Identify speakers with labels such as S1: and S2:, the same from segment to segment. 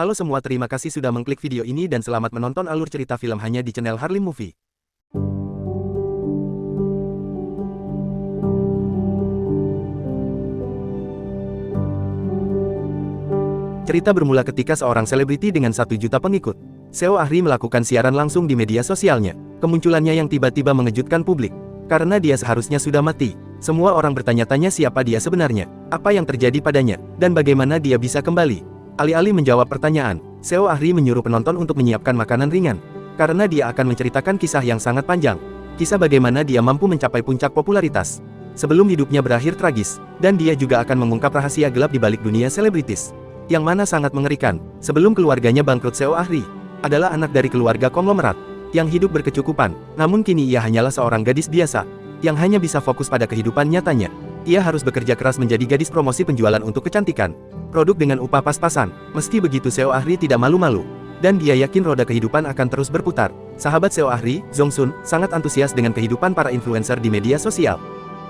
S1: Halo semua, terima kasih sudah mengklik video ini dan selamat menonton alur cerita film hanya di channel Harlim Movie. Cerita bermula ketika seorang selebriti dengan 1 juta pengikut, Seo Ahri, melakukan siaran langsung di media sosialnya. Kemunculannya yang tiba-tiba mengejutkan publik, karena dia seharusnya sudah mati. Semua orang bertanya-tanya siapa dia sebenarnya, apa yang terjadi padanya, dan bagaimana dia bisa kembali. Alih-alih menjawab pertanyaan, Seo Ahri menyuruh penonton untuk menyiapkan makanan ringan, karena dia akan menceritakan kisah yang sangat panjang. Kisah bagaimana dia mampu mencapai puncak popularitas, sebelum hidupnya berakhir tragis, dan dia juga akan mengungkap rahasia gelap di balik dunia selebritis, yang mana sangat mengerikan. Sebelum keluarganya bangkrut, Seo Ahri adalah anak dari keluarga konglomerat, yang hidup berkecukupan, namun kini ia hanyalah seorang gadis biasa, yang hanya bisa fokus pada kehidupan nyatanya. Ia harus bekerja keras menjadi gadis promosi penjualan untuk kecantikan produk dengan upah pas-pasan. Meski begitu, Seo Ahri tidak malu-malu, dan dia yakin roda kehidupan akan terus berputar. Sahabat Seo Ahri, Jong Sun, sangat antusias dengan kehidupan para influencer di media sosial.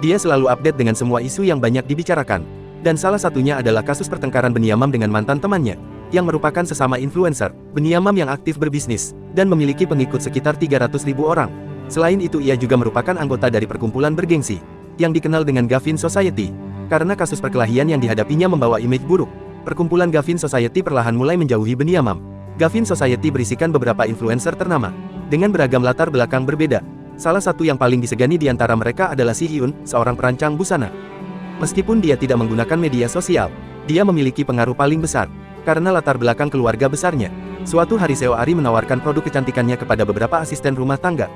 S1: Dia selalu update dengan semua isu yang banyak dibicarakan, dan salah satunya adalah kasus pertengkaran Benyamam dengan mantan temannya, yang merupakan sesama influencer. Benyamam yang aktif berbisnis, dan memiliki pengikut sekitar 300.000 orang. Selain itu, ia juga merupakan anggota dari perkumpulan bergengsi, yang dikenal dengan Gavin Society. Karena kasus perkelahian yang dihadapinya membawa image buruk, perkumpulan Gavin Society perlahan mulai menjauhi Benyamam. Gavin Society berisikan beberapa influencer ternama, dengan beragam latar belakang berbeda. Salah satu yang paling disegani di antara mereka adalah Si Hyun, seorang perancang busana. Meskipun dia tidak menggunakan media sosial, dia memiliki pengaruh paling besar, karena latar belakang keluarga besarnya. Suatu hari Seo Ahri menawarkan produk kecantikannya kepada beberapa asisten rumah tangga.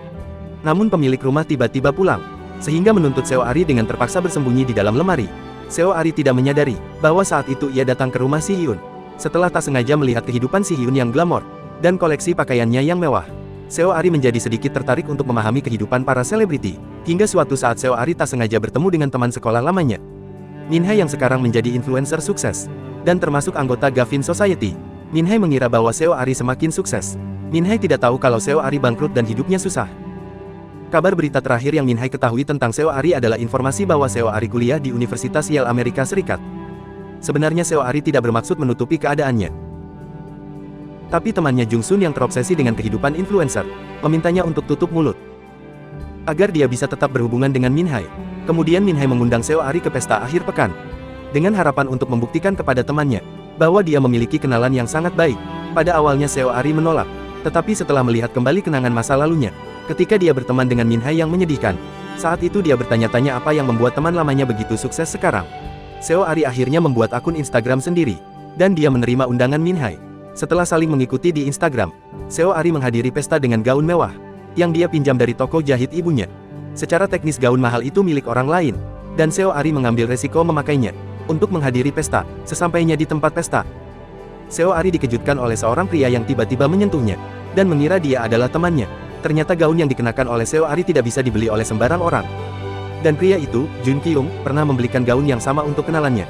S1: Namun pemilik rumah tiba-tiba pulang, sehingga menuntut Seo Ahri dengan terpaksa bersembunyi di dalam lemari. Seo Ahri tidak menyadari bahwa saat itu ia datang ke rumah Si Hyun, setelah tak sengaja melihat kehidupan Si Hyun yang glamor, dan koleksi pakaiannya yang mewah. Seo Ahri menjadi sedikit tertarik untuk memahami kehidupan para selebriti, hingga suatu saat Seo Ahri tak sengaja bertemu dengan teman sekolah lamanya, Min Hae, yang sekarang menjadi influencer sukses, dan termasuk anggota Gavin Society. Min Hae mengira bahwa Seo Ahri semakin sukses. Min Hae tidak tahu kalau Seo Ahri bangkrut dan hidupnya susah. Kabar berita terakhir yang Min Hae ketahui tentang Seo Ahri adalah informasi bahwa Seo Ahri kuliah di Universitas Yale Amerika Serikat. Sebenarnya Seo Ahri tidak bermaksud menutupi keadaannya, tapi temannya Jung Sun yang terobsesi dengan kehidupan influencer, memintanya untuk tutup mulut, agar dia bisa tetap berhubungan dengan Min Hae. Kemudian Min Hae mengundang Seo Ahri ke pesta akhir pekan, dengan harapan untuk membuktikan kepada temannya bahwa dia memiliki kenalan yang sangat baik. Pada awalnya Seo Ahri menolak, tetapi setelah melihat kembali kenangan masa lalunya, ketika dia berteman dengan Min Hae yang menyedihkan, saat itu dia bertanya-tanya apa yang membuat teman lamanya begitu sukses sekarang. Seo Ahri akhirnya membuat akun Instagram sendiri, dan dia menerima undangan Min Hae. Setelah saling mengikuti di Instagram, Seo Ahri menghadiri pesta dengan gaun mewah, yang dia pinjam dari toko jahit ibunya. Secara teknis gaun mahal itu milik orang lain, dan Seo Ahri mengambil resiko memakainya untuk menghadiri pesta. Sesampainya di tempat pesta, Seo Ahri dikejutkan oleh seorang pria yang tiba-tiba menyentuhnya, dan mengira dia adalah temannya. Ternyata gaun yang dikenakan oleh Seo Ahri tidak bisa dibeli oleh sembarang orang. Dan pria itu, Jun Kyung, pernah membelikan gaun yang sama untuk kenalannya.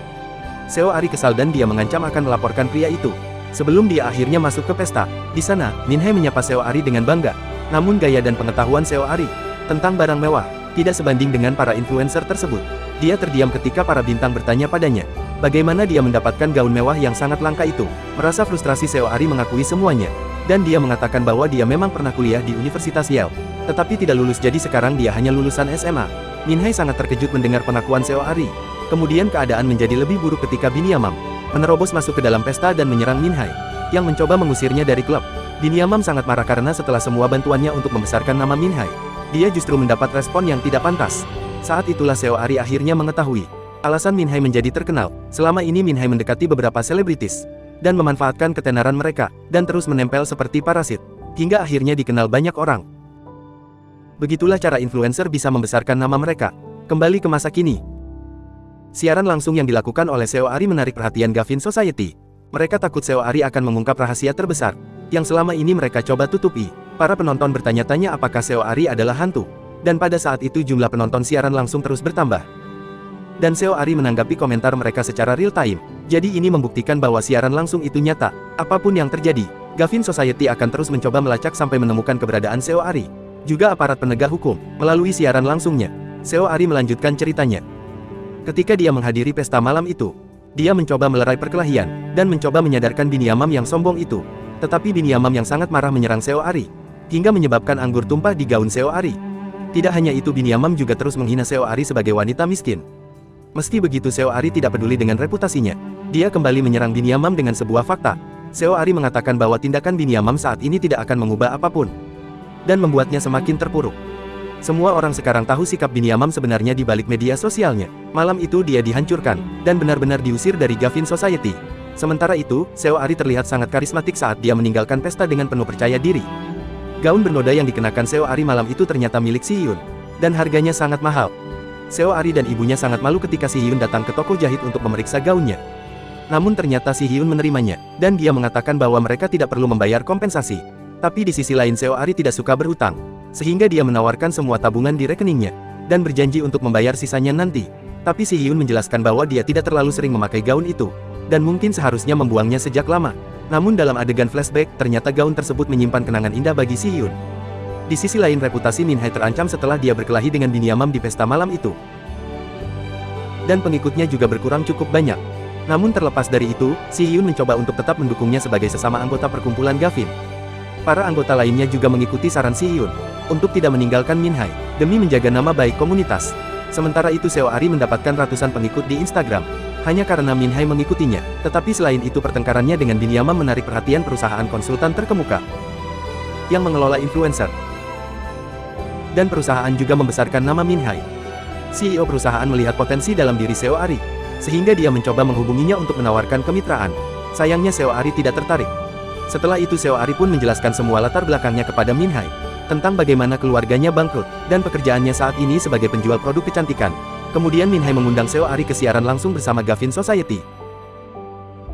S1: Seo Ahri kesal dan dia mengancam akan melaporkan pria itu. Sebelum dia akhirnya masuk ke pesta, di sana, Min Hae menyapa Seo Ahri dengan bangga. Namun gaya dan pengetahuan Seo Ahri tentang barang mewah tidak sebanding dengan para influencer tersebut. Dia terdiam ketika para bintang bertanya padanya bagaimana dia mendapatkan gaun mewah yang sangat langka itu. Merasa frustrasi, Seo Ahri mengakui semuanya, dan dia mengatakan bahwa dia memang pernah kuliah di Universitas Yale, tetapi tidak lulus, jadi sekarang dia hanya lulusan SMA. Min Hae sangat terkejut mendengar pengakuan Seo Ahri. Kemudian keadaan menjadi lebih buruk ketika Benyamam menerobos masuk ke dalam pesta dan menyerang Min Hae, yang mencoba mengusirnya dari klub. Benyamam sangat marah karena setelah semua bantuannya untuk membesarkan nama Min Hae, dia justru mendapat respon yang tidak pantas. Saat itulah Seo Ahri akhirnya mengetahui alasan Min Hae menjadi terkenal. Selama ini Min Hae mendekati beberapa selebritis, dan memanfaatkan ketenaran mereka, dan terus menempel seperti parasit, hingga akhirnya dikenal banyak orang. Begitulah cara influencer bisa membesarkan nama mereka. Kembali ke masa kini, siaran langsung yang dilakukan oleh Seo Ahri menarik perhatian Gavin Society. Mereka takut Seo Ahri akan mengungkap rahasia terbesar yang selama ini mereka coba tutupi. Para penonton bertanya-tanya apakah Seo Ahri adalah hantu, dan pada saat itu jumlah penonton siaran langsung terus bertambah. Dan Seo Ahri menanggapi komentar mereka secara real time. Jadi ini membuktikan bahwa siaran langsung itu nyata. Apapun yang terjadi, Gavin Society akan terus mencoba melacak sampai menemukan keberadaan Seo Ahri, juga aparat penegak hukum, melalui siaran langsungnya. Seo Ahri melanjutkan ceritanya. Ketika dia menghadiri pesta malam itu, Dia mencoba melerai perkelahian, dan mencoba menyadarkan Bin Yamam yang sombong itu. Tetapi Bin Yamam yang sangat marah menyerang Seo Ari, hingga menyebabkan anggur tumpah di gaun Seo Ari. Tidak hanya itu, Bin Yamam juga terus menghina Seo Ari sebagai wanita miskin. Meski begitu, Seo Ari tidak peduli dengan reputasinya. Dia kembali menyerang Bin Yamam dengan sebuah fakta. Seo Ari mengatakan bahwa tindakan Bin Yamam saat ini tidak akan mengubah apapun, dan membuatnya semakin terpuruk. Semua orang sekarang tahu sikap Bin Yamam sebenarnya di balik media sosialnya. Malam itu dia dihancurkan, dan benar-benar diusir dari Gavin Society. Sementara itu, Seo Ari terlihat sangat karismatik saat dia meninggalkan pesta dengan penuh percaya diri. Gaun bernoda yang dikenakan Seo Ari malam itu ternyata milik Si Hyun, dan harganya sangat mahal. Seo Ari dan ibunya sangat malu ketika Si Hyun datang ke toko jahit untuk memeriksa gaunnya. Namun ternyata Si Hyun menerimanya, dan dia mengatakan bahwa mereka tidak perlu membayar kompensasi. Tapi di sisi lain Seo Ari tidak suka berhutang, sehingga dia menawarkan semua tabungan di rekeningnya, dan berjanji untuk membayar sisanya nanti. Tapi Si Hyun menjelaskan bahwa dia tidak terlalu sering memakai gaun itu, dan mungkin seharusnya membuangnya sejak lama. Namun dalam adegan flashback, ternyata gaun tersebut menyimpan kenangan indah bagi Si Hyun. Di sisi lain reputasi Min Hai terancam setelah dia berkelahi dengan Bin Yamam di pesta malam itu. Dan pengikutnya juga berkurang cukup banyak. Namun terlepas dari itu, Si Hyun mencoba untuk tetap mendukungnya sebagai sesama anggota perkumpulan Gavin. Para anggota lainnya juga mengikuti saran Si Hyun untuk tidak meninggalkan Min Hai, demi menjaga nama baik komunitas. Sementara itu Seo Ari mendapatkan ratusan pengikut di Instagram, hanya karena Min Hai mengikutinya. Tetapi selain itu pertengkarannya dengan Bin Yamam menarik perhatian perusahaan konsultan terkemuka yang mengelola influencer. Dan perusahaan juga membesarkan nama Min Hai. CEO perusahaan melihat potensi dalam diri Seo Ari, sehingga dia mencoba menghubunginya untuk menawarkan kemitraan. Sayangnya Seo Ari tidak tertarik. Setelah itu Seo Ari pun menjelaskan semua latar belakangnya kepada Min Hai, tentang bagaimana keluarganya bangkrut, dan pekerjaannya saat ini sebagai penjual produk kecantikan. Kemudian Min Hai mengundang Seo Ari ke siaran langsung bersama Gavin Society.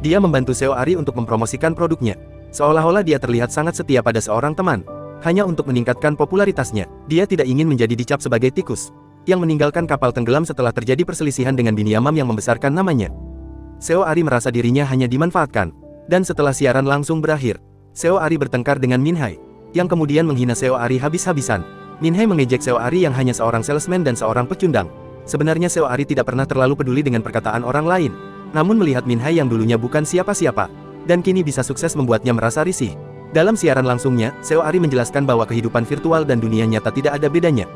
S1: Dia membantu Seo Ari untuk mempromosikan produknya, seolah-olah dia terlihat sangat setia pada seorang teman. Hanya untuk meningkatkan popularitasnya, dia tidak ingin menjadi dicap sebagai tikus yang meninggalkan kapal tenggelam setelah terjadi perselisihan dengan Bin Yamam yang membesarkan namanya. Seo Ari merasa dirinya hanya dimanfaatkan. Dan setelah siaran langsung berakhir, Seo Ari bertengkar dengan Min Hai, yang kemudian menghina Seo Ari habis-habisan. Min Hai mengejek Seo Ari yang hanya seorang salesman dan seorang pecundang. Sebenarnya Seo Ari tidak pernah terlalu peduli dengan perkataan orang lain. Namun melihat Min Hai yang dulunya bukan siapa-siapa, dan kini bisa sukses membuatnya merasa risih. Dalam siaran langsungnya, Seo Ari menjelaskan bahwa kehidupan virtual dan dunia nyata tidak ada bedanya.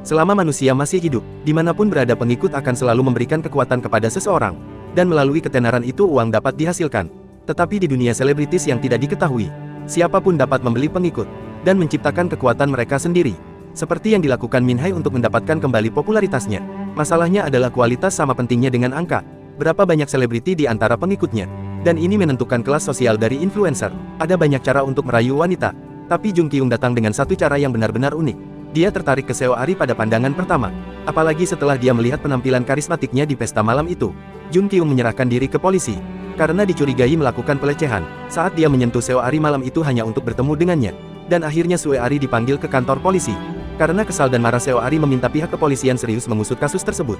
S1: Selama manusia masih hidup, dimanapun berada pengikut akan selalu memberikan kekuatan kepada seseorang. Dan melalui ketenaran itu uang dapat dihasilkan. Tetapi di dunia selebritis yang tidak diketahui, siapapun dapat membeli pengikut, dan menciptakan kekuatan mereka sendiri. Seperti yang dilakukan Min Hai untuk mendapatkan kembali popularitasnya. Masalahnya adalah kualitas sama pentingnya dengan angka. Berapa banyak selebriti di antara pengikutnya. Dan ini menentukan kelas sosial dari influencer. Ada banyak cara untuk merayu wanita. Tapi Jung Kyung datang dengan satu cara yang benar-benar unik. Dia tertarik ke Seo Ari pada pandangan pertama. Apalagi setelah dia melihat penampilan karismatiknya di pesta malam itu. Jung Kyung menyerahkan diri ke polisi karena dicurigai melakukan pelecehan. Saat dia menyentuh Seo Ari malam itu hanya untuk bertemu dengannya. Dan akhirnya Seo Ari dipanggil ke kantor polisi. Karena kesal dan marah, Seo Ari meminta pihak kepolisian serius mengusut kasus tersebut.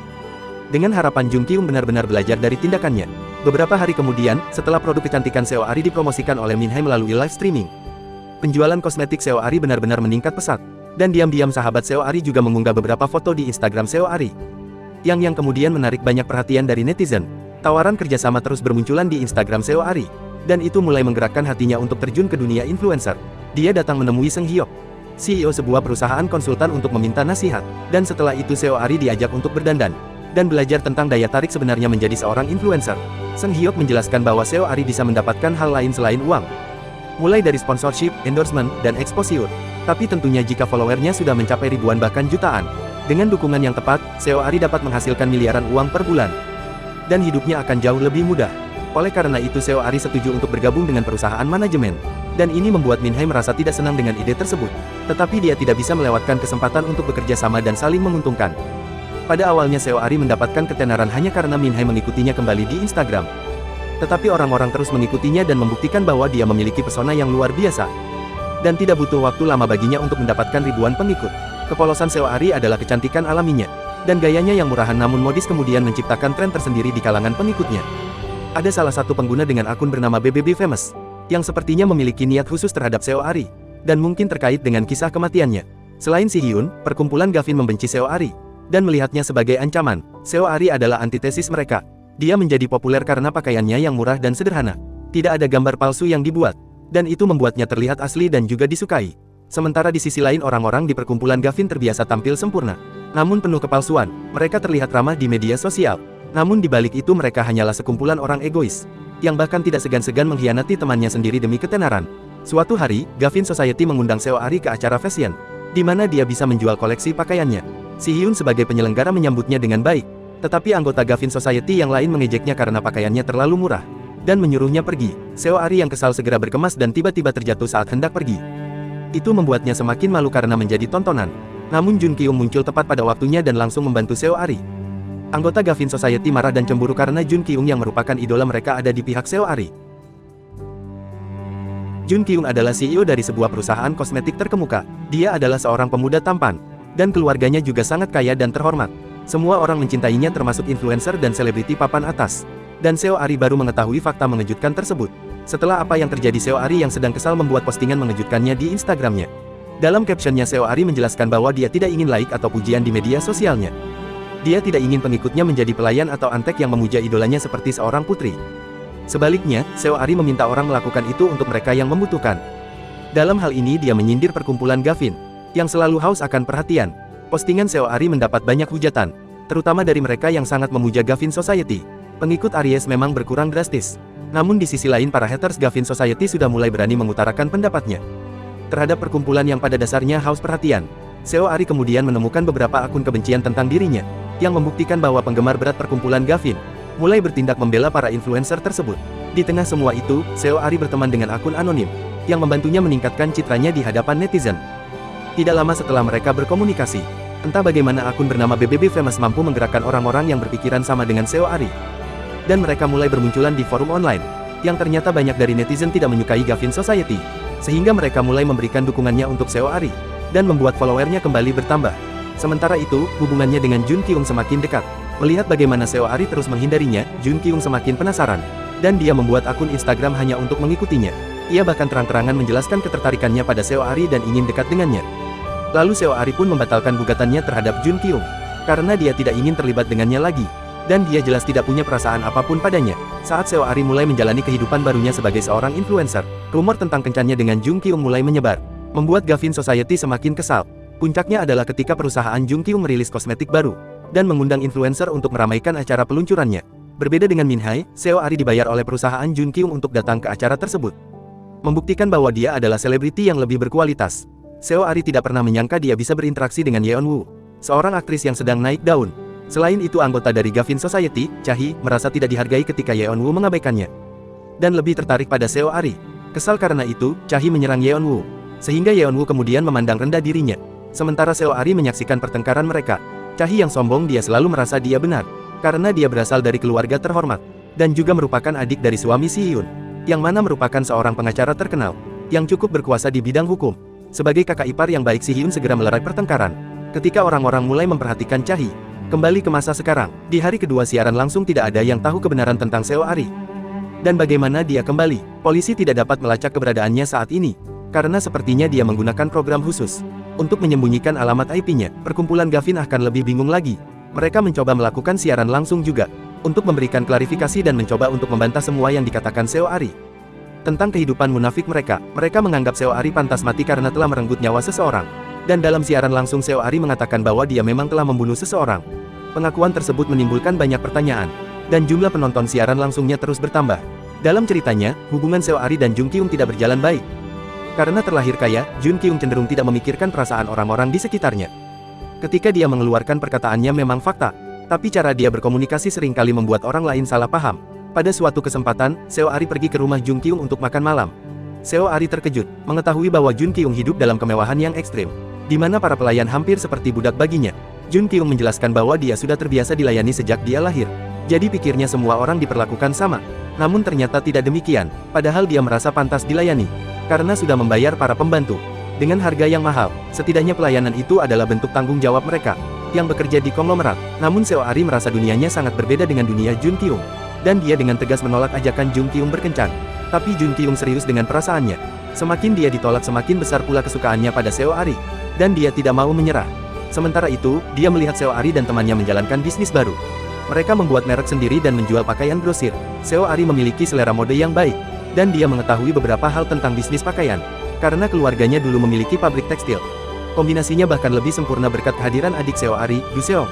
S1: Dengan harapan Jung Kyung benar-benar belajar dari tindakannya. Beberapa hari kemudian, setelah produk kecantikan Seo Ari dipromosikan oleh Min Hai melalui live streaming, penjualan kosmetik Seo Ari benar-benar meningkat pesat. Dan diam-diam sahabat Seo Ari juga mengunggah beberapa foto di Instagram Seo Ari, yang kemudian menarik banyak perhatian dari netizen. Tawaran kerjasama terus bermunculan di Instagram Seo Ari, dan itu mulai menggerakkan hatinya untuk terjun ke dunia influencer. Dia datang menemui Seng Hyok, CEO sebuah perusahaan konsultan, untuk meminta nasihat. Dan setelah itu Seo Ari diajak untuk berdandan dan belajar tentang daya tarik sebenarnya menjadi seorang influencer. Seng Hyok menjelaskan bahwa Seo Ari bisa mendapatkan hal lain selain uang, mulai dari sponsorship, endorsement, dan exposure. Tapi tentunya jika followernya sudah mencapai ribuan bahkan jutaan. Dengan dukungan yang tepat, Seo Ari dapat menghasilkan miliaran uang per bulan. Dan hidupnya akan jauh lebih mudah. Oleh karena itu Seo Ari setuju untuk bergabung dengan perusahaan manajemen. Dan ini membuat Min Hai merasa tidak senang dengan ide tersebut. Tetapi dia tidak bisa melewatkan kesempatan untuk bekerja sama dan saling menguntungkan. Pada awalnya Seo Ari mendapatkan ketenaran hanya karena Min Hai mengikutinya kembali di Instagram. Tetapi orang-orang terus mengikutinya dan membuktikan bahwa dia memiliki pesona yang luar biasa. Dan tidak butuh waktu lama baginya untuk mendapatkan ribuan pengikut. Kepolosan Seo Ari adalah kecantikan alaminya. Dan gayanya yang murahan namun modis kemudian menciptakan tren tersendiri di kalangan pengikutnya. Ada salah satu pengguna dengan akun bernama BBB Famous, yang sepertinya memiliki niat khusus terhadap Seo Ari, dan mungkin terkait dengan kisah kematiannya. Selain Si Hyun, perkumpulan Gavin membenci Seo Ari, dan melihatnya sebagai ancaman. Seo Ari adalah antitesis mereka. Dia menjadi populer karena pakaiannya yang murah dan sederhana. Tidak ada gambar palsu yang dibuat, dan itu membuatnya terlihat asli dan juga disukai. Sementara di sisi lain orang-orang di perkumpulan Gavin terbiasa tampil sempurna, namun penuh kepalsuan. Mereka terlihat ramah di media sosial, namun di balik itu mereka hanyalah sekumpulan orang egois, yang bahkan tidak segan-segan mengkhianati temannya sendiri demi ketenaran. Suatu hari, Gavin Society mengundang Seo Ari ke acara fashion, di mana dia bisa menjual koleksi pakaiannya. Si Hyun sebagai penyelenggara menyambutnya dengan baik, tetapi anggota Gavin Society yang lain mengejeknya karena pakaiannya terlalu murah, dan menyuruhnya pergi. Seo Ari yang kesal segera berkemas dan tiba-tiba terjatuh saat hendak pergi. Itu membuatnya semakin malu karena menjadi tontonan. Namun Jun Kyung muncul tepat pada waktunya dan langsung membantu Seo Ari. Anggota Gavin Society marah dan cemburu karena Jun Kyung yang merupakan idola mereka ada di pihak Seo Ari. Jun Kyung adalah CEO dari sebuah perusahaan kosmetik terkemuka. Dia adalah seorang pemuda tampan, dan keluarganya juga sangat kaya dan terhormat. Semua orang mencintainya termasuk influencer dan selebriti papan atas. Dan Seo Ari baru mengetahui fakta mengejutkan tersebut setelah apa yang terjadi. Seo Ari yang sedang kesal membuat postingan mengejutkannya di Instagramnya. Dalam captionnya Seo Ari menjelaskan bahwa dia tidak ingin like atau pujian di media sosialnya. Dia tidak ingin pengikutnya menjadi pelayan atau antek yang memuja idolanya seperti seorang putri. Sebaliknya, Seo Ari meminta orang melakukan itu untuk mereka yang membutuhkan. Dalam hal ini dia menyindir perkumpulan Gavin, yang selalu haus akan perhatian. Postingan Seo Ari mendapat banyak hujatan, terutama dari mereka yang sangat memuja Gavin Society. Pengikut Aries memang berkurang drastis. Namun di sisi lain para haters Gavin Society sudah mulai berani mengutarakan pendapatnya terhadap perkumpulan yang pada dasarnya haus perhatian. Seo Ari kemudian menemukan beberapa akun kebencian tentang dirinya, yang membuktikan bahwa penggemar berat perkumpulan Gavin mulai bertindak membela para influencer tersebut. Di tengah semua itu, Seo Ari berteman dengan akun anonim, yang membantunya meningkatkan citranya di hadapan netizen. Tidak lama setelah mereka berkomunikasi, entah bagaimana akun bernama BBB Famous mampu menggerakkan orang-orang yang berpikiran sama dengan Seo Ari. Dan mereka mulai bermunculan di forum online, yang ternyata banyak dari netizen tidak menyukai Gavin Society, sehingga mereka mulai memberikan dukungannya untuk Seo Ari, dan membuat followernya kembali bertambah. Sementara itu, hubungannya dengan Jun Kyung semakin dekat. Melihat bagaimana Seo Ari terus menghindarinya, Jun Kyung semakin penasaran, dan dia membuat akun Instagram hanya untuk mengikutinya. Ia bahkan terang-terangan menjelaskan ketertarikannya pada Seo Ari dan ingin dekat dengannya. Lalu Seo Ari pun membatalkan gugatannya terhadap Jun Kyung, karena dia tidak ingin terlibat dengannya lagi. Dan dia jelas tidak punya perasaan apapun padanya. Saat Seo Ari mulai menjalani kehidupan barunya sebagai seorang influencer, rumor tentang kencannya dengan Jun Kyung mulai menyebar, membuat Gavin Society semakin kesal. Puncaknya adalah ketika perusahaan Jun Kyung merilis kosmetik baru, dan mengundang influencer untuk meramaikan acara peluncurannya. Berbeda dengan Min Hai, Seo Ari dibayar oleh perusahaan Jun Kyung untuk datang ke acara tersebut, membuktikan bahwa dia adalah selebriti yang lebih berkualitas. Seo Ari tidak pernah menyangka dia bisa berinteraksi dengan Yeon Woo, seorang aktris yang sedang naik daun. Selain itu anggota dari Gavin Society, Cha-hee, merasa tidak dihargai ketika Yeon Woo mengabaikannya, dan lebih tertarik pada Seo Ari. Kesal karena itu, Cha-hee menyerang Yeon Woo, sehingga Yeon Woo kemudian memandang rendah dirinya. Sementara Seo Ari menyaksikan pertengkaran mereka, Cha-hee yang sombong dia selalu merasa dia benar, karena dia berasal dari keluarga terhormat, dan juga merupakan adik dari suami Si Hyun, yang mana merupakan seorang pengacara terkenal, yang cukup berkuasa di bidang hukum. Sebagai kakak ipar yang baik, Si Hyun segera melerai pertengkaran, ketika orang-orang mulai memperhatikan Cha-hee. Kembali ke masa sekarang, di hari kedua siaran langsung tidak ada yang tahu kebenaran tentang Seo Ari. Dan bagaimana dia kembali, polisi tidak dapat melacak keberadaannya saat ini, karena sepertinya dia menggunakan program khusus untuk menyembunyikan alamat IP-nya. Perkumpulan Gavin akan lebih bingung lagi. Mereka mencoba melakukan siaran langsung juga, untuk memberikan klarifikasi dan mencoba untuk membantah semua yang dikatakan Seo Ari tentang kehidupan munafik mereka. Mereka menganggap Seo Ari pantas mati karena telah merenggut nyawa seseorang. Dan dalam siaran langsung Seo Ari mengatakan bahwa dia memang telah membunuh seseorang. Pengakuan tersebut menimbulkan banyak pertanyaan, dan jumlah penonton siaran langsungnya terus bertambah. Dalam ceritanya, hubungan Seo Ari dan Jun Kyung tidak berjalan baik. Karena terlahir kaya, Jun Kyung cenderung tidak memikirkan perasaan orang-orang di sekitarnya. Ketika dia mengeluarkan perkataannya memang fakta, tapi cara dia berkomunikasi seringkali membuat orang lain salah paham. Pada suatu kesempatan, Seo Ari pergi ke rumah Jun Kyung untuk makan malam. Seo Ari terkejut, mengetahui bahwa Jun Kyung hidup dalam kemewahan yang ekstrim, di mana para pelayan hampir seperti budak baginya. Jun Kyung menjelaskan bahwa dia sudah terbiasa dilayani sejak dia lahir. Jadi pikirnya semua orang diperlakukan sama. Namun ternyata tidak demikian, padahal dia merasa pantas dilayani, karena sudah membayar para pembantu dengan harga yang mahal. Setidaknya pelayanan itu adalah bentuk tanggung jawab mereka yang bekerja di konglomerat. Namun Seo Ari merasa dunianya sangat berbeda dengan dunia Jun Kyung, dan dia dengan tegas menolak ajakan Jun Kyung berkencan. Tapi Jun Kyung serius dengan perasaannya. Semakin dia ditolak semakin besar pula kesukaannya pada Seo Ari, dan dia tidak mau menyerah. Sementara itu, dia melihat Seo Ari dan temannya menjalankan bisnis baru. Mereka membuat merek sendiri dan menjual pakaian grosir. Seo Ari memiliki selera mode yang baik, dan dia mengetahui beberapa hal tentang bisnis pakaian, karena keluarganya dulu memiliki pabrik tekstil. Kombinasinya bahkan lebih sempurna berkat kehadiran adik Seo Ari, Du Seong,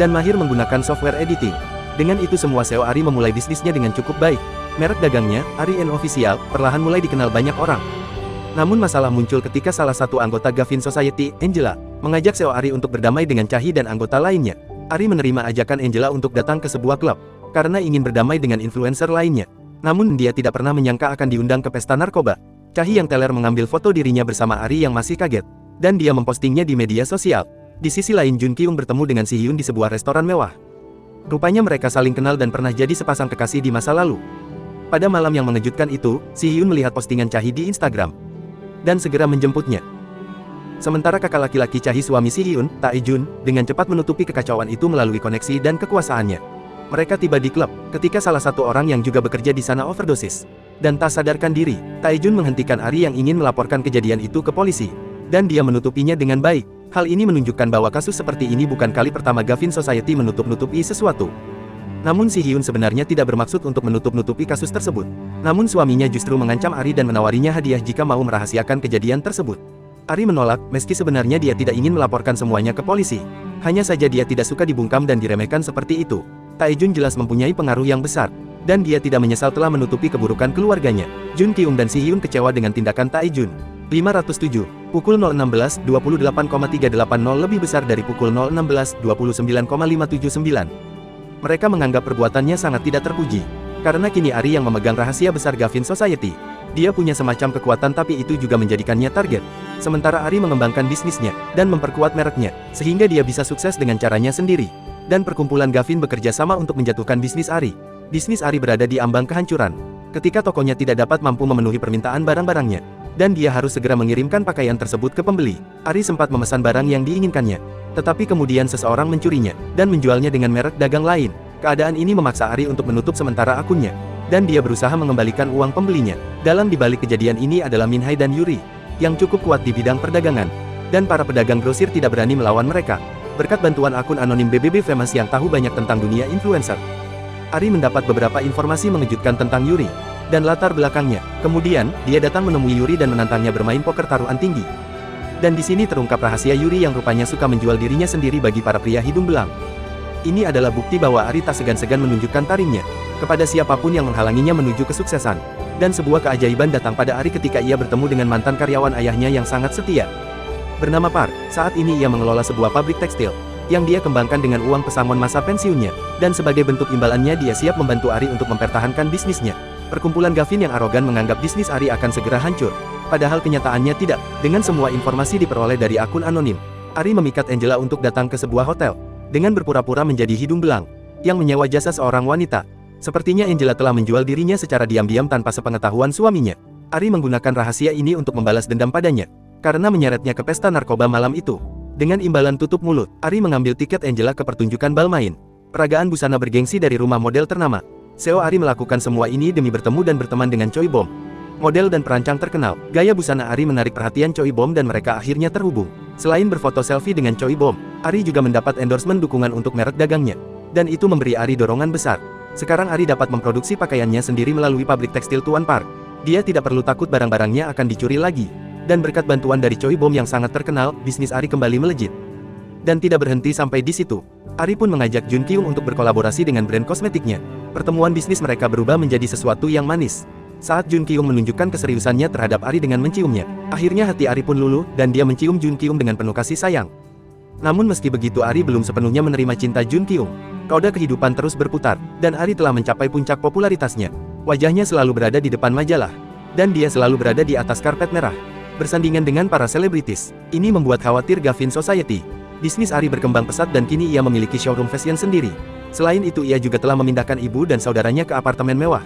S1: dan mahir menggunakan software editing. Dengan itu semua Seo Ari memulai bisnisnya dengan cukup baik. Merek dagangnya, Ari & Official, perlahan mulai dikenal banyak orang. Namun masalah muncul ketika salah satu anggota Gavin Society, Angela, mengajak Seo Ari untuk berdamai dengan Chahi dan anggota lainnya. Ari menerima ajakan Angela untuk datang ke sebuah klub, karena ingin berdamai dengan influencer lainnya. Namun dia tidak pernah menyangka akan diundang ke pesta narkoba. Chahi yang teler mengambil foto dirinya bersama Ari yang masih kaget, dan dia mempostingnya di media sosial. Di sisi lain Jun Kyung bertemu dengan Si Hyun di sebuah restoran mewah. Rupanya mereka saling kenal dan pernah jadi sepasang kekasih di masa lalu. Pada malam yang mengejutkan itu, Si Hyun melihat postingan Chahi di Instagram dan segera menjemputnya. Sementara kakak laki-laki Chahi suami Si Hyun, Tae Jun, dengan cepat menutupi kekacauan itu melalui koneksi dan kekuasaannya. Mereka tiba di klub, ketika salah satu orang yang juga bekerja di sana overdosis. Dan tak sadarkan diri, Tae Jun menghentikan Ari yang ingin melaporkan kejadian itu ke polisi. Dan dia menutupinya dengan baik. Hal ini menunjukkan bahwa kasus seperti ini bukan kali pertama Gavin Society menutup-nutupi sesuatu. Namun Si Hyun sebenarnya tidak bermaksud untuk menutup-nutupi kasus tersebut. Namun suaminya justru mengancam Ari dan menawarinya hadiah jika mau merahasiakan kejadian tersebut. Ari menolak, meski sebenarnya dia tidak ingin melaporkan semuanya ke polisi. Hanya saja dia tidak suka dibungkam dan diremehkan seperti itu. Tae Jun jelas mempunyai pengaruh yang besar, dan dia tidak menyesal telah menutupi keburukan keluarganya. Jun Kyung dan Si Hyun kecewa dengan tindakan Tae Jun. 507. Pukul 016, 28,380 lebih besar dari pukul 016, 29,579. Mereka menganggap perbuatannya sangat tidak terpuji. Karena kini Ari yang memegang rahasia besar Gavin Society. Dia punya semacam kekuatan tapi itu juga menjadikannya target. Sementara Ari mengembangkan bisnisnya, dan memperkuat mereknya, sehingga dia bisa sukses dengan caranya sendiri. Dan perkumpulan Gavin bekerja sama untuk menjatuhkan bisnis Ari. Bisnis Ari berada di ambang kehancuran. Ketika tokonya tidak dapat mampu memenuhi permintaan barang-barangnya, dan dia harus segera mengirimkan pakaian tersebut ke pembeli. Ari sempat memesan barang yang diinginkannya. Tetapi kemudian seseorang mencurinya, dan menjualnya dengan merek dagang lain. Keadaan ini memaksa Ari untuk menutup sementara akunnya. Dan dia berusaha mengembalikan uang pembelinya. Dalam dibalik kejadian ini adalah Minhai dan Yuri, yang cukup kuat di bidang perdagangan. Dan para pedagang grosir tidak berani melawan mereka. Berkat bantuan akun anonim BBB Famous yang tahu banyak tentang dunia influencer, Ari mendapat beberapa informasi mengejutkan tentang Yuri dan latar belakangnya. Kemudian, dia datang menemui Yuri dan menantangnya bermain poker taruhan tinggi. Dan di sini terungkap rahasia Yuri yang rupanya suka menjual dirinya sendiri bagi para pria hidung belang. Ini adalah bukti bahwa Ari tak segan-segan menunjukkan taringnya kepada siapapun yang menghalanginya menuju kesuksesan. Dan sebuah keajaiban datang pada Ari ketika ia bertemu dengan mantan karyawan ayahnya yang sangat setia, bernama Park. Saat ini ia mengelola sebuah pabrik tekstil yang dia kembangkan dengan uang pesangon masa pensiunnya. Dan sebagai bentuk imbalannya dia siap membantu Ari untuk mempertahankan bisnisnya. Perkumpulan Gavin yang arogan menganggap bisnis Ari akan segera hancur. Padahal kenyataannya tidak. Dengan semua informasi diperoleh dari akun anonim, Ari memikat Angela untuk datang ke sebuah hotel dengan berpura-pura menjadi hidung belang yang menyewa jasa seorang wanita. Sepertinya Angela telah menjual dirinya secara diam-diam tanpa sepengetahuan suaminya. Ari menggunakan rahasia ini untuk membalas dendam padanya karena menyeretnya ke pesta narkoba malam itu. Dengan imbalan tutup mulut, Ari mengambil tiket Angela ke pertunjukan bal main peragaan busana bergengsi dari rumah model ternama. Seo Ari melakukan semua ini demi bertemu dan berteman dengan Choi Bom, model dan perancang terkenal. Gaya busana Ari menarik perhatian Choi Bom dan mereka akhirnya terhubung. Selain berfoto selfie dengan Choi Bom, Ari juga mendapat endorsement dukungan untuk merek dagangnya. Dan itu memberi Ari dorongan besar. Sekarang Ari dapat memproduksi pakaiannya sendiri melalui pabrik tekstil Tuan Park. Dia tidak perlu takut barang-barangnya akan dicuri lagi. Dan berkat bantuan dari Choi Bom yang sangat terkenal, bisnis Ari kembali melejit. Dan tidak berhenti sampai di situ. Ari pun mengajak Jun Kyung untuk berkolaborasi dengan brand kosmetiknya. Pertemuan bisnis mereka berubah menjadi sesuatu yang manis. Saat Jun Kyung menunjukkan keseriusannya terhadap Ari dengan menciumnya, akhirnya hati Ari pun luluh, dan dia mencium Jun Kyung dengan penuh kasih sayang. Namun meski begitu Ari belum sepenuhnya menerima cinta Jun Kyung. Roda kehidupan terus berputar, dan Ari telah mencapai puncak popularitasnya. Wajahnya selalu berada di depan majalah, dan dia selalu berada di atas karpet merah, bersandingan dengan para selebritis. Ini membuat khawatir Gavin Society. Bisnis Ari berkembang pesat dan kini ia memiliki showroom fashion sendiri. Selain itu ia juga telah memindahkan ibu dan saudaranya ke apartemen mewah.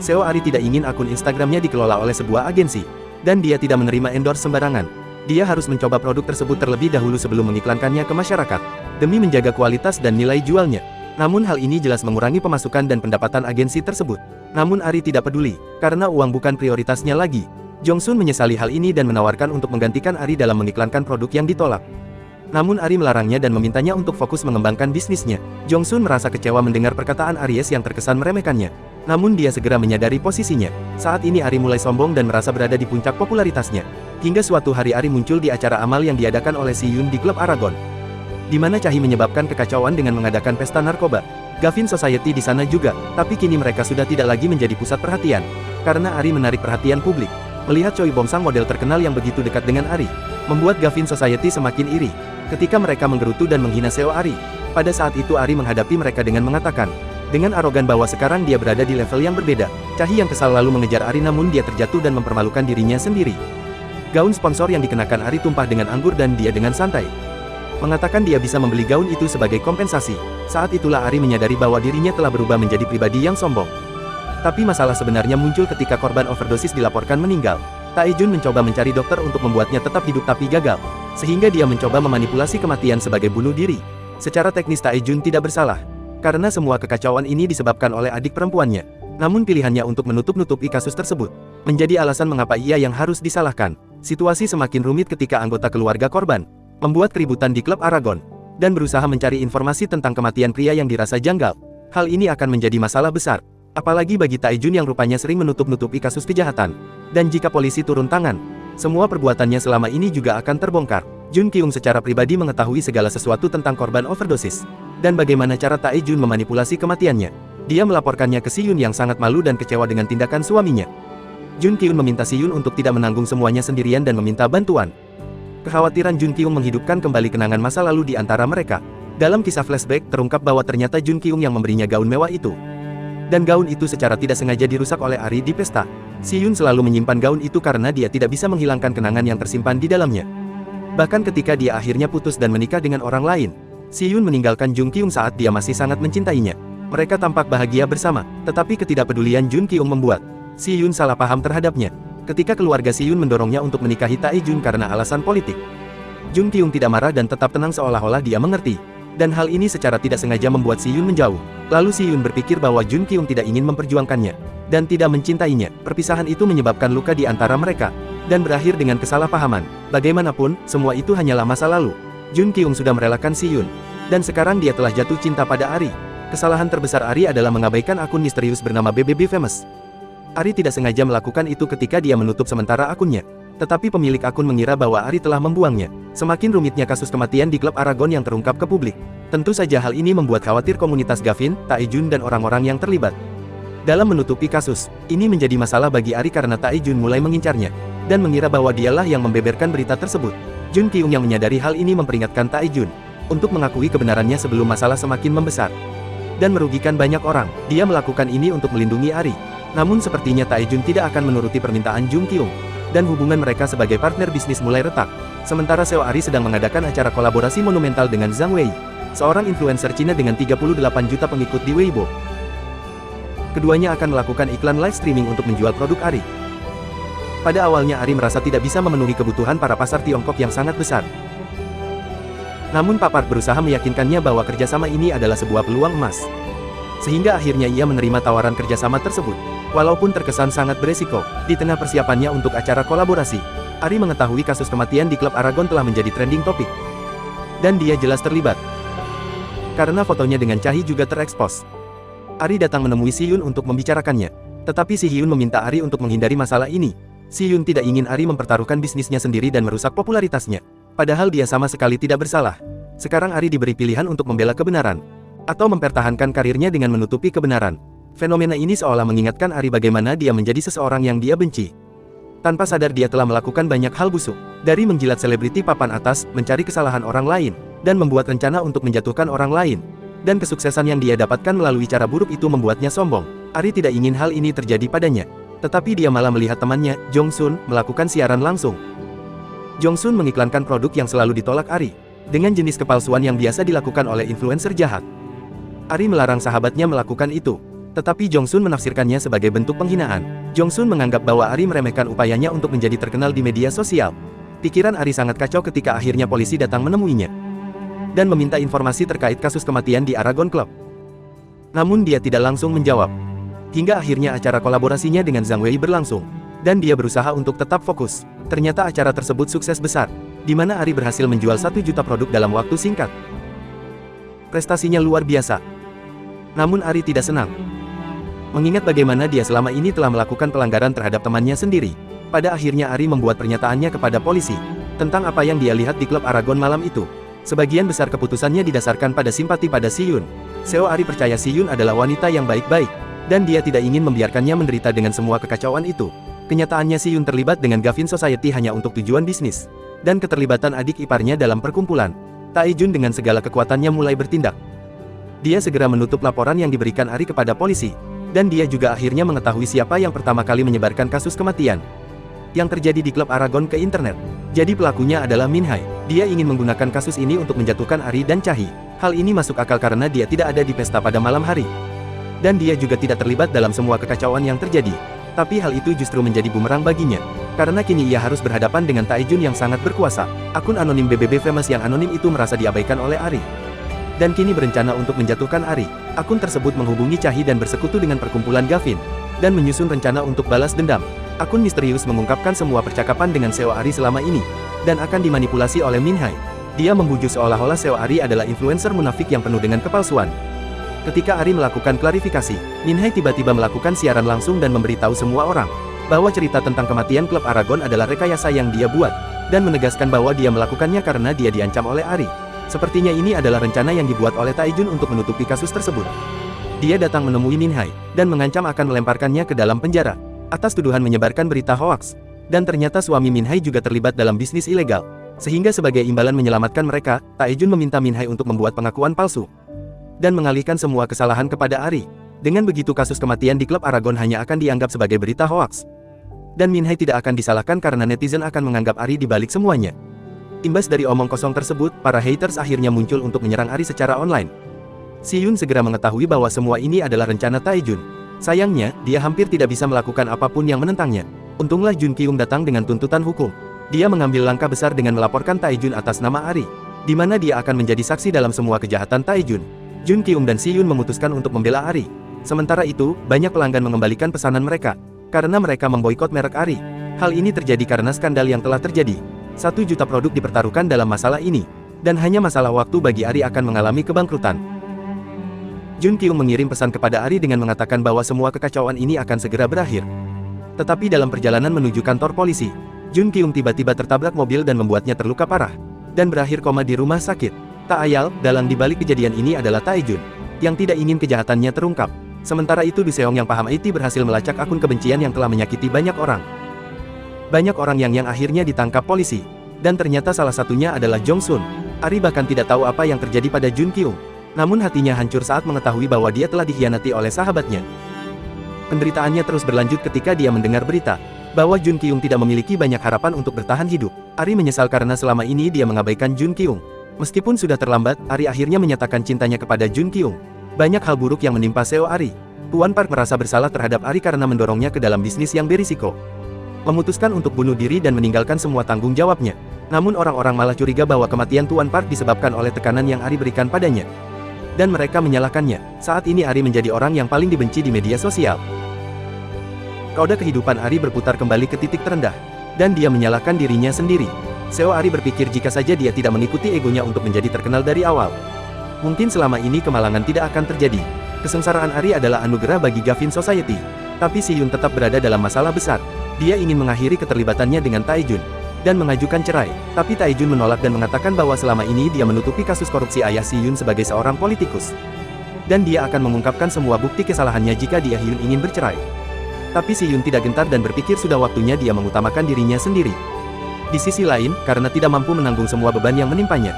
S1: Seo Ari tidak ingin akun Instagramnya dikelola oleh sebuah agensi, dan dia tidak menerima endorse sembarangan. Dia harus mencoba produk tersebut terlebih dahulu sebelum mengiklankannya ke masyarakat, demi menjaga kualitas dan nilai jualnya. Namun hal ini jelas mengurangi pemasukan dan pendapatan agensi tersebut. Namun Ari tidak peduli, karena uang bukan prioritasnya lagi. Jong Sun menyesali hal ini dan menawarkan untuk menggantikan Ari dalam mengiklankan produk yang ditolak. Namun Ari melarangnya dan memintanya untuk fokus mengembangkan bisnisnya. Jongsun merasa kecewa mendengar perkataan Aries yang terkesan meremehkannya. Namun dia segera menyadari posisinya. Saat ini Ari mulai sombong dan merasa berada di puncak popularitasnya. Hingga suatu hari Ari muncul di acara amal yang diadakan oleh Si Yun di klub Aragon, di mana Chahi menyebabkan kekacauan dengan mengadakan pesta narkoba. Gavin Society di sana juga, tapi kini mereka sudah tidak lagi menjadi pusat perhatian, karena Ari menarik perhatian publik. Melihat Choi Bong-sang model terkenal yang begitu dekat dengan Ari, membuat Gavin Society semakin iri. Ketika mereka menggerutu dan menghina Seo Ari, pada saat itu Ari menghadapi mereka dengan mengatakan, dengan arogan bahwa sekarang dia berada di level yang berbeda. Chahi yang kesal lalu mengejar Ari namun dia terjatuh dan mempermalukan dirinya sendiri. Gaun sponsor yang dikenakan Ari tumpah dengan anggur dan dia dengan santai mengatakan dia bisa membeli gaun itu sebagai kompensasi. Saat itulah Ari menyadari bahwa dirinya telah berubah menjadi pribadi yang sombong. Tapi masalah sebenarnya muncul ketika korban overdosis dilaporkan meninggal. Tae-jun mencoba mencari dokter untuk membuatnya tetap hidup tapi gagal, sehingga dia mencoba memanipulasi kematian sebagai bunuh diri. Secara teknis Tae-jun tidak bersalah, karena semua kekacauan ini disebabkan oleh adik perempuannya. Namun pilihannya untuk menutup-nutupi kasus tersebut menjadi alasan mengapa ia yang harus disalahkan. Situasi semakin rumit ketika anggota keluarga korban membuat keributan di klub Aragon dan berusaha mencari informasi tentang kematian pria yang dirasa janggal. Hal ini akan menjadi masalah besar, apalagi bagi Tae-jun yang rupanya sering menutup-nutupi kasus kejahatan. Dan jika polisi turun tangan, semua perbuatannya selama ini juga akan terbongkar. Jun Kyung secara pribadi mengetahui segala sesuatu tentang korban overdosis dan bagaimana cara Tae-jun memanipulasi kematiannya. Dia melaporkannya ke Si Yun yang sangat malu dan kecewa dengan tindakan suaminya. Jun Kyung meminta Si Yun untuk tidak menanggung semuanya sendirian dan meminta bantuan. Kekhawatiran Jun Kyung menghidupkan kembali kenangan masa lalu di antara mereka. Dalam kisah flashback terungkap bahwa ternyata Jun Kyung yang memberinya gaun mewah itu. Dan gaun itu secara tidak sengaja dirusak oleh Ari di pesta. Si Yun selalu menyimpan gaun itu karena dia tidak bisa menghilangkan kenangan yang tersimpan di dalamnya. Bahkan ketika dia akhirnya putus dan menikah dengan orang lain, Si Yun meninggalkan Jun Kyung saat dia masih sangat mencintainya. Mereka tampak bahagia bersama, tetapi ketidakpedulian Jun Kyung membuat Si Yun salah paham terhadapnya. Ketika keluarga Si Yun mendorongnya untuk menikahi Tae-jun karena alasan politik, Jun Kyung tidak marah dan tetap tenang seolah-olah dia mengerti. Dan hal ini secara tidak sengaja membuat Si Yun menjauh. Lalu Si Yun berpikir bahwa Jun Kyung tidak ingin memperjuangkannya dan tidak mencintainya. Perpisahan itu menyebabkan luka di antara mereka dan berakhir dengan kesalahpahaman. Bagaimanapun, semua itu hanyalah masa lalu. Jun Kyung sudah merelakan Si Yun, dan sekarang dia telah jatuh cinta pada Ari. Kesalahan terbesar Ari adalah mengabaikan akun misterius bernama BBB Famous. Ari tidak sengaja melakukan itu ketika dia menutup sementara akunnya. Tetapi pemilik akun mengira bahwa Ari telah membuangnya. Semakin rumitnya kasus kematian di klub Aragon yang terungkap ke publik. Tentu saja hal ini membuat khawatir komunitas Gavin, Tae-jun dan orang-orang yang terlibat. Dalam menutupi kasus, ini menjadi masalah bagi Ari karena Tae-jun mulai mengincarnya dan mengira bahwa dialah yang membeberkan berita tersebut. Jun Kyung yang menyadari hal ini memperingatkan Tae-jun untuk mengakui kebenarannya sebelum masalah semakin membesar dan merugikan banyak orang. Dia melakukan ini untuk melindungi Ari. Namun sepertinya Tae-jun tidak akan menuruti permintaan Jun Kyung, dan hubungan mereka sebagai partner bisnis mulai retak. Sementara Seo Ari sedang mengadakan acara kolaborasi monumental dengan Zhang Wei, seorang influencer Cina dengan 38 juta pengikut di Weibo. Keduanya akan melakukan iklan live streaming untuk menjual produk Ari. Pada awalnya Ari merasa tidak bisa memenuhi kebutuhan para pasar Tiongkok yang sangat besar. Namun Papart berusaha meyakinkannya bahwa kerjasama ini adalah sebuah peluang emas. Sehingga akhirnya ia menerima tawaran kerjasama tersebut. Walaupun terkesan sangat beresiko, di tengah persiapannya untuk acara kolaborasi, Ari mengetahui kasus kematian di klub Aragon telah menjadi trending topik. Dan dia jelas terlibat, karena fotonya dengan Chahi juga terekspos. Ari datang menemui Si Yun untuk membicarakannya. Tetapi Si Hyun meminta Ari untuk menghindari masalah ini. Si Yun tidak ingin Ari mempertaruhkan bisnisnya sendiri dan merusak popularitasnya. Padahal dia sama sekali tidak bersalah. Sekarang Ari diberi pilihan untuk membela kebenaran atau mempertahankan karirnya dengan menutupi kebenaran. Fenomena ini seolah mengingatkan Ari bagaimana dia menjadi seseorang yang dia benci. Tanpa sadar dia telah melakukan banyak hal busuk, dari menjilat selebriti papan atas, mencari kesalahan orang lain, dan membuat rencana untuk menjatuhkan orang lain. Dan kesuksesan yang dia dapatkan melalui cara buruk itu membuatnya sombong. Ari tidak ingin hal ini terjadi padanya. Tetapi dia malah melihat temannya, Jong Sun, melakukan siaran langsung. Jong Sun mengiklankan produk yang selalu ditolak Ari, dengan jenis kepalsuan yang biasa dilakukan oleh influencer jahat. Ari melarang sahabatnya melakukan itu. Tetapi Jong Sun menafsirkannya sebagai bentuk penghinaan. Jong Sun menganggap bahwa Ari meremehkan upayanya untuk menjadi terkenal di media sosial. Pikiran Ari sangat kacau ketika akhirnya polisi datang menemuinya dan meminta informasi terkait kasus kematian di Aragon Club. Namun dia tidak langsung menjawab. Hingga akhirnya acara kolaborasinya dengan Zhang Wei berlangsung, dan dia berusaha untuk tetap fokus. Ternyata acara tersebut sukses besar. di mana Ari berhasil menjual 1 juta produk dalam waktu singkat. Prestasinya luar biasa. Namun Ari tidak senang. Mengingat bagaimana dia selama ini telah melakukan pelanggaran terhadap temannya sendiri. Pada akhirnya Ari membuat pernyataannya kepada polisi tentang apa yang dia lihat di klub Aragon malam itu. Sebagian besar keputusannya didasarkan pada simpati pada Si Yun. Seo Ari percaya Si Yun adalah wanita yang baik-baik, dan dia tidak ingin membiarkannya menderita dengan semua kekacauan itu. Kenyataannya Si Yun terlibat dengan Gavin Society hanya untuk tujuan bisnis, dan keterlibatan adik iparnya dalam perkumpulan. Tae-jun dengan segala kekuatannya mulai bertindak. Dia segera menutup laporan yang diberikan Ari kepada polisi, dan dia juga akhirnya mengetahui siapa yang pertama kali menyebarkan kasus kematian yang terjadi di klub Aragon ke internet. Jadi pelakunya adalah Min Hai. Dia ingin menggunakan kasus ini untuk menjatuhkan Ari dan Chahi. Hal ini masuk akal karena dia tidak ada di pesta pada malam hari. Dan dia juga tidak terlibat dalam semua kekacauan yang terjadi. Tapi hal itu justru menjadi bumerang baginya. Karena kini ia harus berhadapan dengan Tae-jun yang sangat berkuasa. Akun anonim BBB Famous yang anonim itu merasa diabaikan oleh Ari, dan kini berencana untuk menjatuhkan Ari. Akun tersebut menghubungi Chahi dan bersekutu dengan perkumpulan Gavin, dan menyusun rencana untuk balas dendam. Akun misterius mengungkapkan semua percakapan dengan Seo Ari selama ini, dan akan dimanipulasi oleh Min Hai. Dia membujuk seolah-olah Seo Ari adalah influencer munafik yang penuh dengan kepalsuan. Ketika Ari melakukan klarifikasi, Min Hai tiba-tiba melakukan siaran langsung dan memberitahu semua orang bahwa cerita tentang kematian klub Aragon adalah rekayasa yang dia buat, dan menegaskan bahwa dia melakukannya karena dia diancam oleh Ari. Sepertinya ini adalah rencana yang dibuat oleh Tae-jun untuk menutupi kasus tersebut. Dia datang menemui Min Hai, dan mengancam akan melemparkannya ke dalam penjara atas tuduhan menyebarkan berita hoaks. Dan ternyata suami Min Hai juga terlibat dalam bisnis ilegal. Sehingga sebagai imbalan menyelamatkan mereka, Tae-jun meminta Min Hai untuk membuat pengakuan palsu dan mengalihkan semua kesalahan kepada Ari. Dengan begitu kasus kematian di klub Aragon hanya akan dianggap sebagai berita hoaks. Dan Min Hai tidak akan disalahkan karena netizen akan menganggap Ari di balik semuanya. Imbas dari omong kosong tersebut, para haters akhirnya muncul untuk menyerang Ari secara online. Si Yun segera mengetahui bahwa semua ini adalah rencana Tae-jun. Sayangnya, dia hampir tidak bisa melakukan apapun yang menentangnya. Untunglah Jun Kyung datang dengan tuntutan hukum. Dia mengambil langkah besar dengan melaporkan Tae-jun atas nama Ari, di mana dia akan menjadi saksi dalam semua kejahatan Tae-jun. Jun Kyung dan Si Yun memutuskan untuk membela Ari. Sementara itu, banyak pelanggan mengembalikan pesanan mereka, karena mereka memboikot merek Ari. Hal ini terjadi karena skandal yang telah terjadi. 1 juta produk dipertaruhkan dalam masalah ini, dan hanya masalah waktu bagi Ari akan mengalami kebangkrutan. Jun Kyung mengirim pesan kepada Ari dengan mengatakan bahwa semua kekacauan ini akan segera berakhir. Tetapi dalam perjalanan menuju kantor polisi, Jun Kyung tiba-tiba tertabrak mobil dan membuatnya terluka parah, dan berakhir koma di rumah sakit. Tak ayal, dalang dibalik kejadian ini adalah Tae-jun, yang tidak ingin kejahatannya terungkap. Sementara itu Du Seong yang paham IT berhasil melacak akun kebencian yang telah menyakiti banyak orang. Banyak orang yang akhirnya ditangkap polisi, dan ternyata salah satunya adalah Jong Sun. Ari bahkan tidak tahu apa yang terjadi pada Jun Kyung. Namun hatinya hancur saat mengetahui bahwa dia telah dikhianati oleh sahabatnya. Penderitaannya terus berlanjut ketika dia mendengar berita bahwa Jun Kyung tidak memiliki banyak harapan untuk bertahan hidup. Ari menyesal karena selama ini dia mengabaikan Jun Kyung. Meskipun sudah terlambat, Ari akhirnya menyatakan cintanya kepada Jun Kyung. Banyak hal buruk yang menimpa Seo Ari. Tuan Park merasa bersalah terhadap Ari karena mendorongnya ke dalam bisnis yang berisiko. Memutuskan untuk bunuh diri dan meninggalkan semua tanggung jawabnya. Namun orang-orang malah curiga bahwa kematian Tuan Park disebabkan oleh tekanan yang Ari berikan padanya. Dan mereka menyalahkannya. Saat ini Ari menjadi orang yang paling dibenci di media sosial. Roda kehidupan Ari berputar kembali ke titik terendah, dan dia menyalahkan dirinya sendiri. Seo Ari berpikir jika saja dia tidak mengikuti egonya untuk menjadi terkenal dari awal, mungkin selama ini kemalangan tidak akan terjadi. Kesengsaraan Ari adalah anugerah bagi Gavin Society. Tapi Si Yun tetap berada dalam masalah besar. Dia ingin mengakhiri keterlibatannya dengan Tae-jun dan mengajukan cerai. Tapi Tae-jun menolak dan mengatakan bahwa selama ini dia menutupi kasus korupsi ayah Si Yun sebagai seorang politikus. Dan dia akan mengungkapkan semua bukti kesalahannya jika dia Hyun ingin bercerai. Tapi Si Yun tidak gentar dan berpikir sudah waktunya dia mengutamakan dirinya sendiri. Di sisi lain, karena tidak mampu menanggung semua beban yang menimpanya,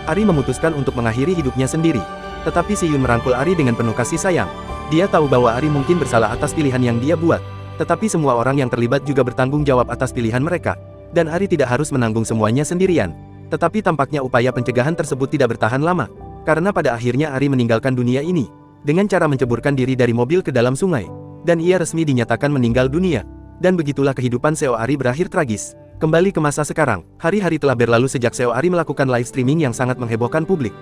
S1: Ari memutuskan untuk mengakhiri hidupnya sendiri. Tetapi Si Yun merangkul Ari dengan penuh kasih sayang. Dia tahu bahwa Ari mungkin bersalah atas pilihan yang dia buat. Tetapi semua orang yang terlibat juga bertanggung jawab atas pilihan mereka. Dan Ari tidak harus menanggung semuanya sendirian. Tetapi tampaknya upaya pencegahan tersebut tidak bertahan lama. Karena pada akhirnya Ari meninggalkan dunia ini dengan cara menceburkan diri dari mobil ke dalam sungai. Dan ia resmi dinyatakan meninggal dunia. Dan begitulah kehidupan Seo Ari berakhir tragis. Kembali ke masa sekarang, hari-hari telah berlalu sejak Seo Ari melakukan live streaming yang sangat menghebohkan publik.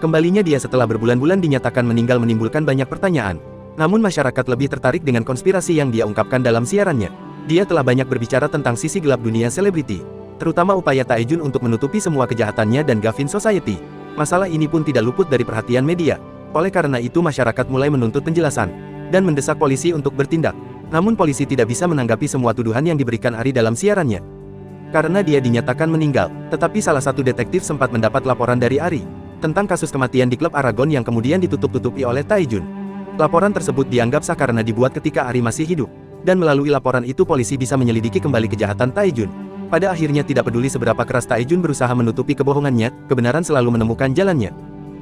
S1: Kembalinya dia setelah berbulan-bulan dinyatakan meninggal menimbulkan banyak pertanyaan. Namun masyarakat lebih tertarik dengan konspirasi yang dia ungkapkan dalam siarannya. Dia telah banyak berbicara tentang sisi gelap dunia selebriti. terutama upaya Taejun untuk menutupi semua kejahatannya dan Gavin Society. Masalah ini pun tidak luput dari perhatian media. Oleh karena itu masyarakat mulai menuntut penjelasan dan mendesak polisi untuk bertindak. Namun polisi tidak bisa menanggapi semua tuduhan yang diberikan Ari dalam siarannya. Karena dia dinyatakan meninggal, tetapi salah satu detektif sempat mendapat laporan dari Ari tentang kasus kematian di klub Aragon yang kemudian ditutup-tutupi oleh Taejun. Laporan tersebut dianggap sah karena dibuat ketika Ari masih hidup, dan melalui laporan itu polisi bisa menyelidiki kembali kejahatan Taejun. Pada akhirnya tidak peduli seberapa keras Taejun berusaha menutupi kebohongannya, kebenaran selalu menemukan jalannya.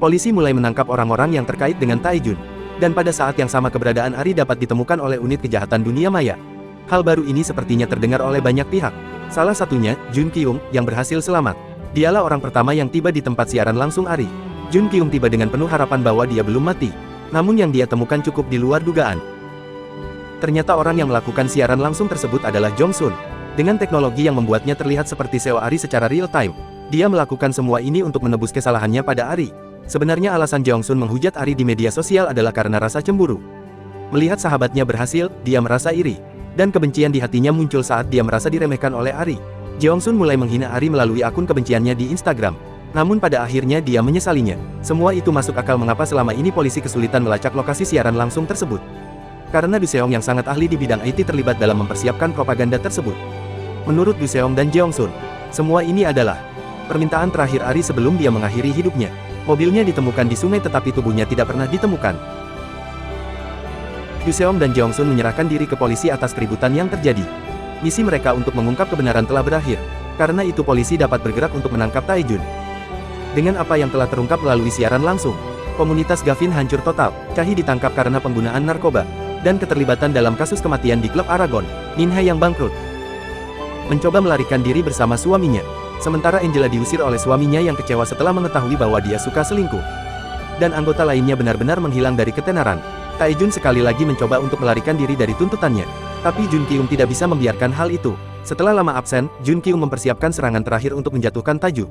S1: Polisi mulai menangkap orang-orang yang terkait dengan Taejun. Dan pada saat yang sama keberadaan Ari dapat ditemukan oleh unit kejahatan dunia maya. Hal baru ini sepertinya terdengar oleh banyak pihak. Salah satunya, Jun Kyung, yang berhasil selamat. Dialah orang pertama yang tiba di tempat siaran langsung Ari. Jun Kyung tiba dengan penuh harapan bahwa dia belum mati. Namun yang dia temukan cukup di luar dugaan. Ternyata orang yang melakukan siaran langsung tersebut adalah Jong Sun. Dengan teknologi yang membuatnya terlihat seperti Seo Ari secara real time. Dia melakukan semua ini untuk menebus kesalahannya pada Ari. Sebenarnya alasan Jeong Sun menghujat Ari di media sosial adalah karena rasa cemburu. Melihat sahabatnya berhasil, dia merasa iri. Dan kebencian di hatinya muncul saat dia merasa diremehkan oleh Ari. Jeong Sun mulai menghina Ari melalui akun kebenciannya di Instagram. Namun pada akhirnya dia menyesalinya. Semua itu masuk akal mengapa selama ini polisi kesulitan melacak lokasi siaran langsung tersebut. Karena Du Seong yang sangat ahli di bidang IT terlibat dalam mempersiapkan propaganda tersebut. Menurut Du Seong dan Jeong Sun, semua ini adalah permintaan terakhir Ari sebelum dia mengakhiri hidupnya. Mobilnya ditemukan di sungai tetapi tubuhnya tidak pernah ditemukan. Du Seong dan Jeong Sun menyerahkan diri ke polisi atas keributan yang terjadi. Misi mereka untuk mengungkap kebenaran telah berakhir. Karena itu polisi dapat bergerak untuk menangkap Taejun. Dengan apa yang telah terungkap melalui siaran langsung, komunitas Gavin hancur total. Chahi ditangkap karena penggunaan narkoba dan keterlibatan dalam kasus kematian di klub Aragon. Minha yang bangkrut mencoba melarikan diri bersama suaminya. Sementara Angela diusir oleh suaminya yang kecewa setelah mengetahui bahwa dia suka selingkuh. Dan anggota lainnya benar-benar menghilang dari ketenaran. Taejun sekali lagi mencoba untuk melarikan diri dari tuntutannya. Tapi Jun Kyung tidak bisa membiarkan hal itu. Setelah lama absen, Jun Kyung mempersiapkan serangan terakhir untuk menjatuhkan Taiju.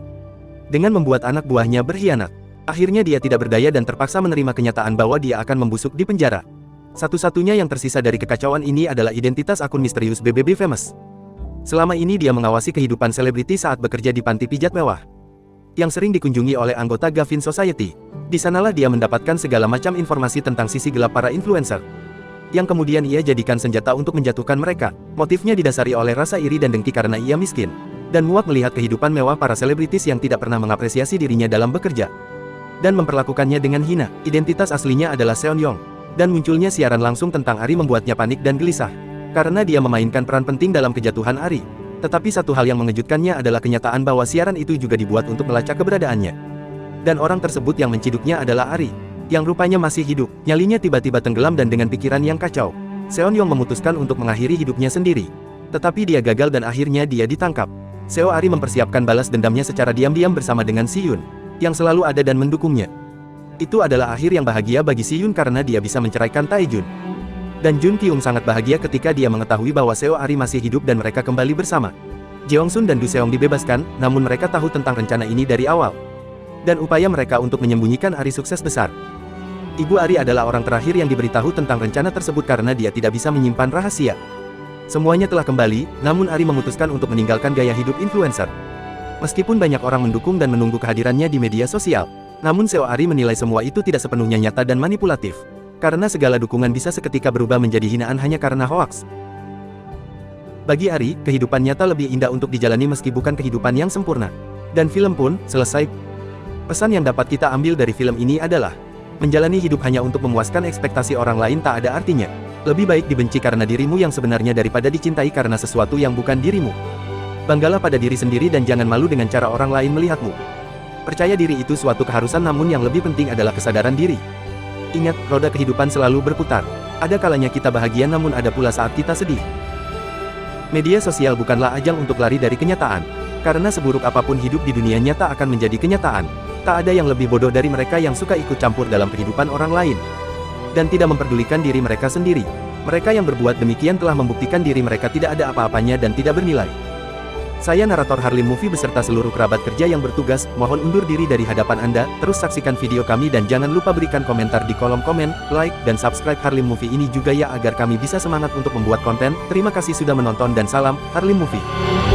S1: Dengan membuat anak buahnya berkhianat. Akhirnya dia tidak berdaya dan terpaksa menerima kenyataan bahwa dia akan membusuk di penjara. Satu-satunya yang tersisa dari kekacauan ini adalah identitas akun misterius BBB Famous. Selama ini dia mengawasi kehidupan selebriti saat bekerja di panti pijat mewah, yang sering dikunjungi oleh anggota Gavin Society. Di sanalah dia mendapatkan segala macam informasi tentang sisi gelap para influencer, yang kemudian ia jadikan senjata untuk menjatuhkan mereka. Motifnya didasari oleh rasa iri dan dengki karena ia miskin, dan muak melihat kehidupan mewah para selebritis yang tidak pernah mengapresiasi dirinya dalam bekerja, dan memperlakukannya dengan hina. Identitas aslinya adalah Seon Yong, dan munculnya siaran langsung tentang Ari membuatnya panik dan gelisah. Karena dia memainkan peran penting dalam kejatuhan Ari. Tetapi satu hal yang mengejutkannya adalah kenyataan bahwa siaran itu juga dibuat untuk melacak keberadaannya. Dan orang tersebut yang menciduknya adalah Ari, yang rupanya masih hidup. Nyalinya tiba-tiba tenggelam dan dengan pikiran yang kacau, Seon Yong memutuskan untuk mengakhiri hidupnya sendiri. Tetapi dia gagal dan akhirnya dia ditangkap. Seo Ari mempersiapkan balas dendamnya secara diam-diam bersama dengan Si Yun, yang selalu ada dan mendukungnya. Itu adalah akhir yang bahagia bagi Si Yun karena dia bisa menceraikan Taejun. Dan Jun Kyung sangat bahagia ketika dia mengetahui bahwa Seo Ari masih hidup dan mereka kembali bersama. Jeong Sun dan Du Seong dibebaskan, namun mereka tahu tentang rencana ini dari awal. Dan upaya mereka untuk menyembunyikan Ari sukses besar. Ibu Ari adalah orang terakhir yang diberitahu tentang rencana tersebut karena dia tidak bisa menyimpan rahasia. Semuanya telah kembali, namun Ari memutuskan untuk meninggalkan gaya hidup influencer. Meskipun banyak orang mendukung dan menunggu kehadirannya di media sosial, namun Seo Ari menilai semua itu tidak sepenuhnya nyata dan manipulatif. Karena segala dukungan bisa seketika berubah menjadi hinaan hanya karena hoaks. Bagi Ari, kehidupan nyata lebih indah untuk dijalani meski bukan kehidupan yang sempurna. Dan film pun selesai. Pesan yang dapat kita ambil dari film ini adalah, menjalani hidup hanya untuk memuaskan ekspektasi orang lain tak ada artinya. Lebih baik dibenci karena dirimu yang sebenarnya daripada dicintai karena sesuatu yang bukan dirimu. Banggalah pada diri sendiri dan jangan malu dengan cara orang lain melihatmu. Percaya diri itu suatu keharusan, namun yang lebih penting adalah kesadaran diri. Ingat, roda kehidupan selalu berputar. Ada kalanya kita bahagia namun ada pula saat kita sedih. Media sosial bukanlah ajang untuk lari dari kenyataan. Karena seburuk apapun hidup di dunia nyata akan menjadi kenyataan. Tak ada yang lebih bodoh dari mereka yang suka ikut campur dalam kehidupan orang lain. Dan tidak memperdulikan diri mereka sendiri. Mereka yang berbuat demikian telah membuktikan diri mereka tidak ada apa-apanya dan tidak bernilai. Saya narator Harlim Movie beserta seluruh kerabat kerja yang bertugas, mohon undur diri dari hadapan Anda. Terus saksikan video kami dan jangan lupa berikan komentar di kolom komen, like, dan subscribe Harlim Movie ini juga ya agar kami bisa semangat untuk membuat konten. Terima kasih sudah menonton dan salam Harlim Movie.